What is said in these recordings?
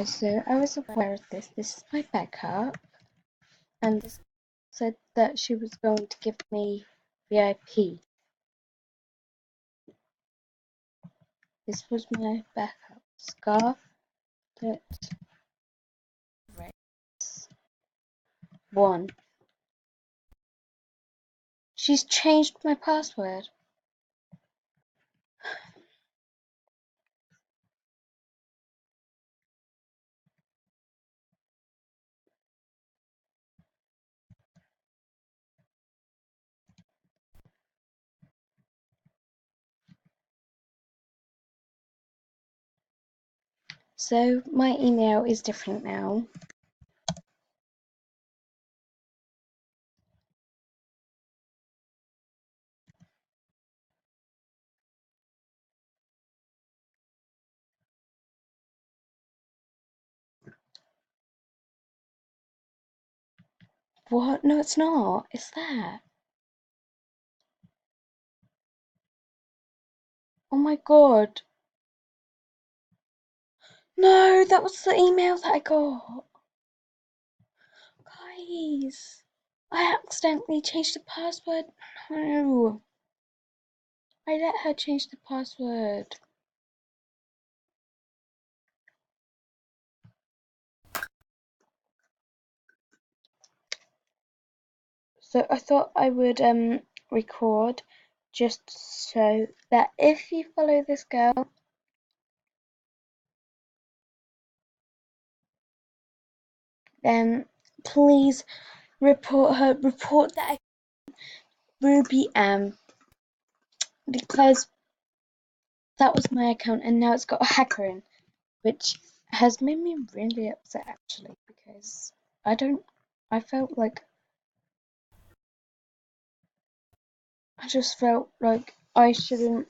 So I was aware of this. This is my backup, and this said that she was going to give me VIP. This was my backup. Scarlet Race 1. She's changed my password. So my email is different now. What? No, it's not. It's that. Oh my god. No, that was the email that I got. Guys, I accidentally changed the password. No. I let her change the password. So I thought I would record just so that if you follow this girl, then please report her. Report that Ruby because that was my account and now it's got a hacker in, which has made me really upset actually because I felt like I just felt like I shouldn't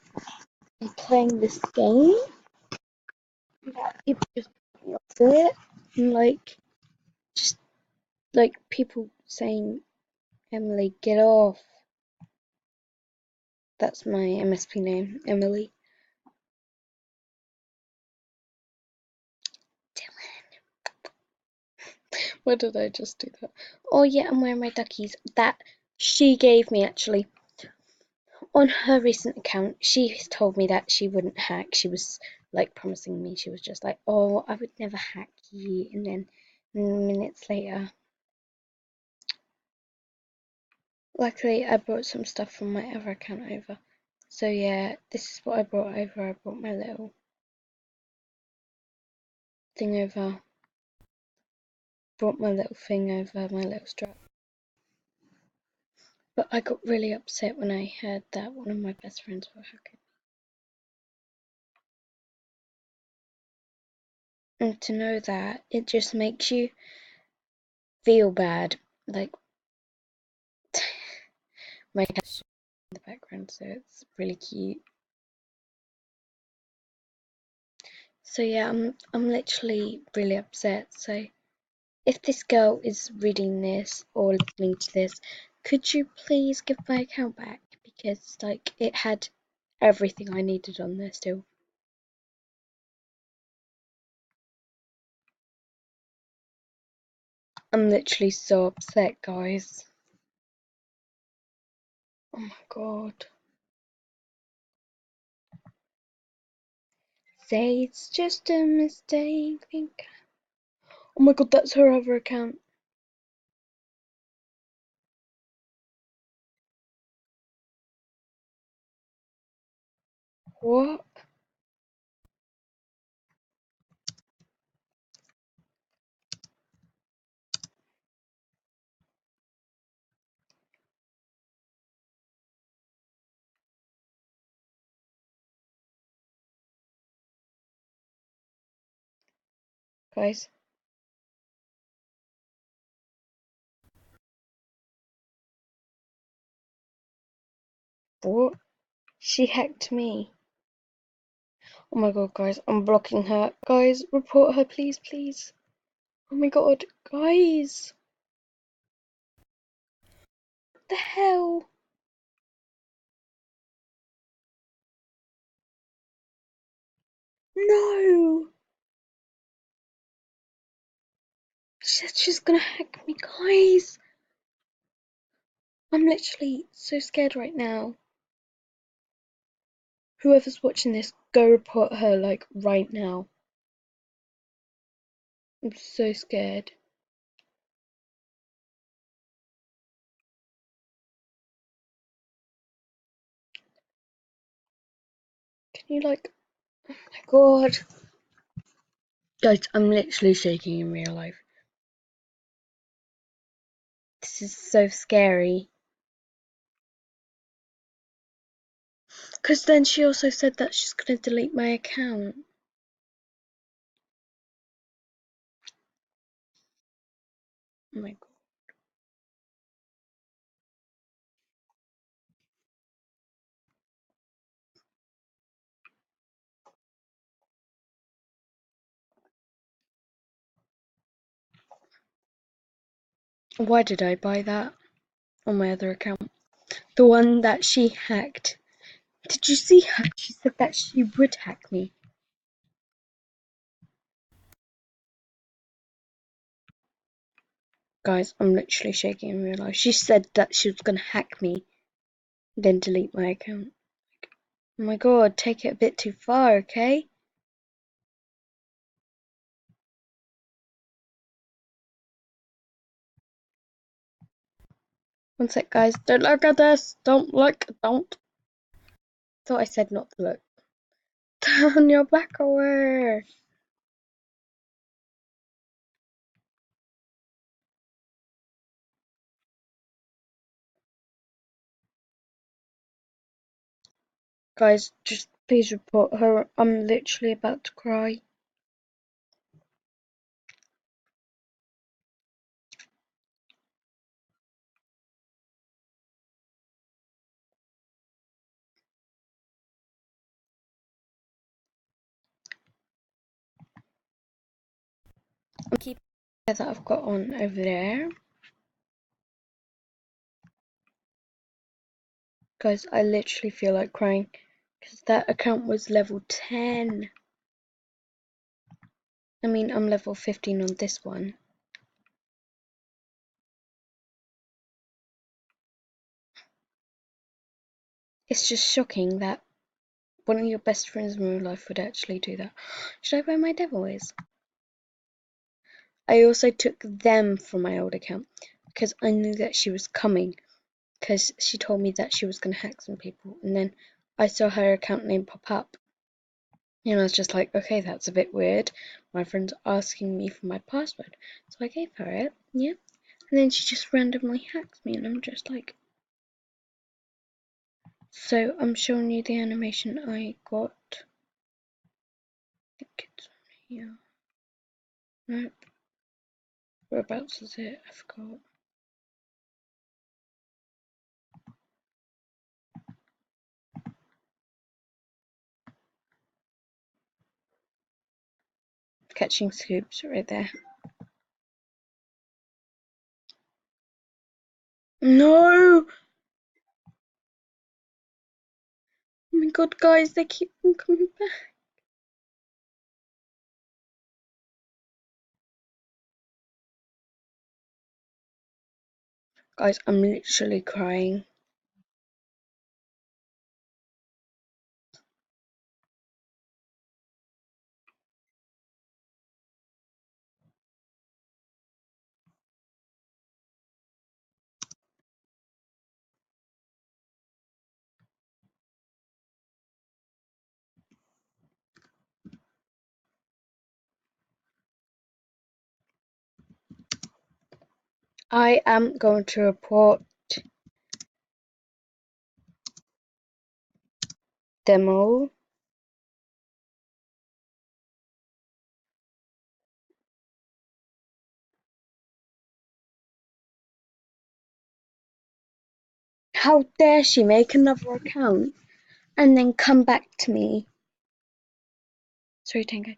be playing this game. People just put me off it, and just like people saying, "Emily, get off." That's my MSP name, Emily. Why did I just do that? Oh yeah, I'm wearing my duckies that she gave me actually. On her recent account, she told me that she wouldn't hack. She was like promising me. She was just like, "Oh, I would never hack you," and then minutes later, luckily, I brought some stuff from my other account over. So yeah, this is what I brought over. I brought my little thing over. Brought my little thing over, my little strap. But I got really upset when I heard that one of my best friends were hacking. And to know that, it just makes you feel bad. Like, my cat's in the background, so it's really cute. So yeah, I'm literally really upset. So if this girl is reading this or listening to this, could you please give my account back? Because like it had everything I needed on there still. I'm literally so upset, guys. Oh my god. Say it's just a mistake. Oh my god, that's her other account. What? Guys? What? She hacked me. Oh my god, guys, I'm blocking her. Guys, report her, please, please. Oh my god, guys. What the hell? No. She said she's gonna hack me, guys. I'm literally so scared right now. Whoever's watching this, go report her, like, right now. I'm so scared. Can you, like... Oh my god. Guys, I'm literally shaking in real life. This is so scary. Because then she also said that she's gonna delete my account. Oh my god. Why did I buy that on my other account? The one that she hacked. Did you see her? She said that she would hack me. Guys, I'm literally shaking in real life. She said that she was gonna hack me, then delete my account. Oh my god, take it a bit too far, okay? One sec, guys. Don't look at this. Don't look. Don't. Thought I said not to look. Turn your back away. Guys, just please report her. I'm literally about to cry. I'm keeping that I've got on over there. Guys, I literally feel like crying because that account was level 10. I mean, I'm level 15 on this one. It's just shocking that one of your best friends in real life would actually do that. Should I wear my devil ears? I also took them from my old account because I knew that she was coming, because she told me that she was going to hack some people, and then I saw her account name pop up, and I was just like, okay, that's a bit weird. My friend's asking me for my password, so I gave her it, yeah, and then she just randomly hacks me, and I'm just like... So I'm showing you the animation I got. I think it's on here. Nope. Whereabouts is it? I forgot. Catching scoops right there. No! Oh my god, guys, they keep on coming back. Guys, I'm literally crying. I am going to report them all. How dare she make another account and then come back to me? Sorry, Tango.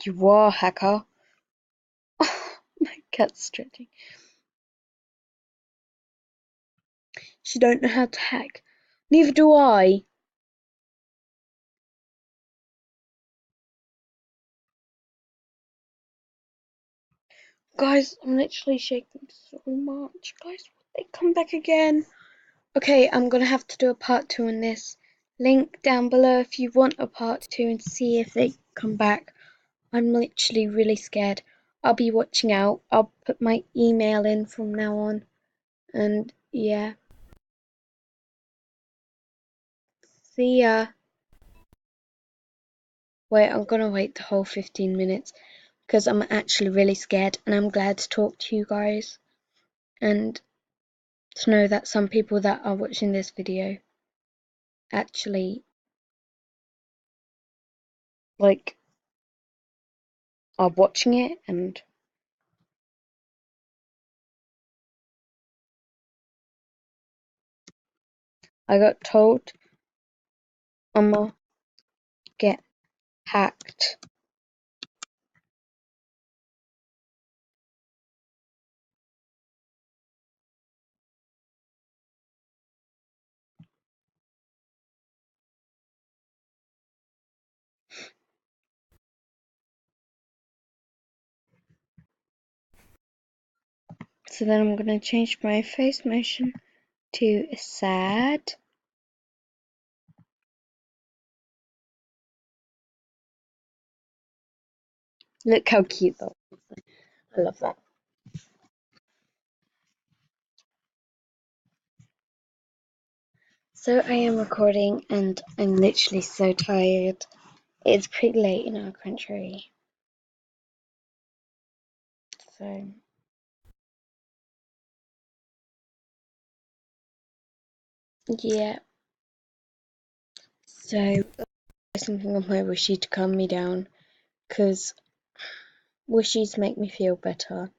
You are, hacker. Oh, my cat's stretching. She don't know how to hack. Neither do I. Guys, I'm literally shaking so much. Guys, they come back again. Okay, I'm gonna have to do a part 2 on this. Link down below if you want a part 2 and see if they come back. I'm literally really scared. I'll be watching out. I'll put my email in from now on. And yeah. See ya. Wait, I'm gonna wait the whole 15 minutes because I'm actually really scared and I'm glad to talk to you guys and to know that some people that are watching this video actually like are watching it. And I got told I'ma get hacked. So then I'm gonna change my face motion to sad. Look how cute though. I love that. So I am recording and I'm literally so tired. It's pretty late in our country. So yeah. So something on my wishy to calm me down because wishies make me feel better.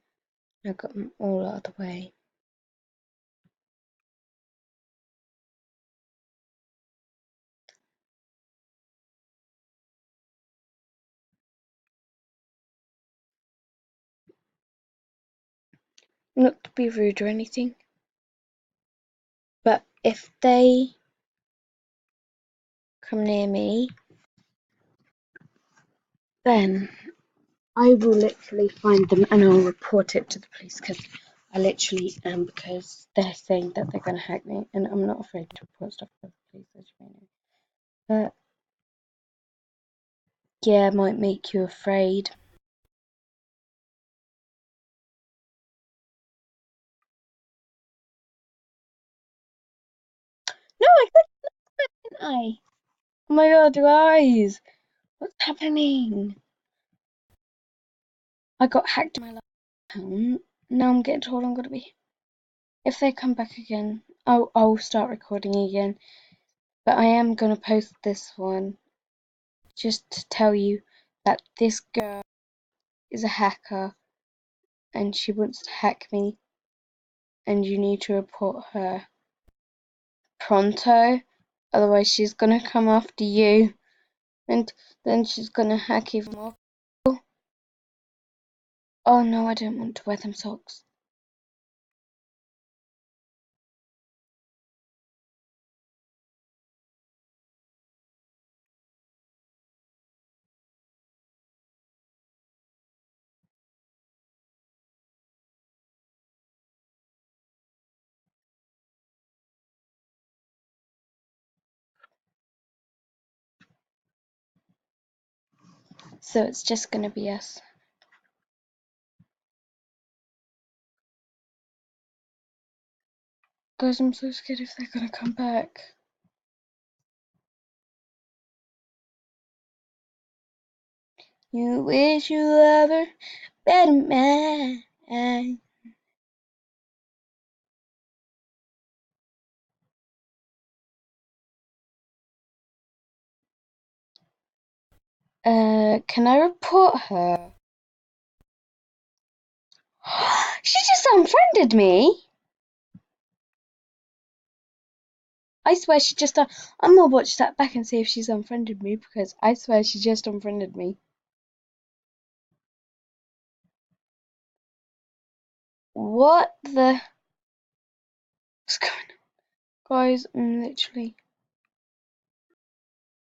I got them all out of the way. Not to be rude or anything, but if they come near me, then I will literally find them and I'll report it to the police because I literally am, because they're saying that they're going to hack me and I'm not afraid to report stuff to the police, as you may know. But yeah, it might make you afraid. No, I couldn't, I? Oh my god, guys! What's happening? I got hacked in my last account. Now I'm getting told I'm going to be... If they come back again, I'll start recording again. But I am going to post this one just to tell you that this girl is a hacker and she wants to hack me and you need to report her pronto, otherwise she's gonna come after you and then she's gonna hack even more. Oh no, I don't want to wear them socks. So it's just gonna be us. Guys, I'm so scared if they're gonna come back. You wish you love her better man. Can I report her? She just unfriended me. I swear she just... I'm gonna watch that back and see if she's unfriended me, because I swear she just unfriended me. What the... What's going on? Guys, I'm literally...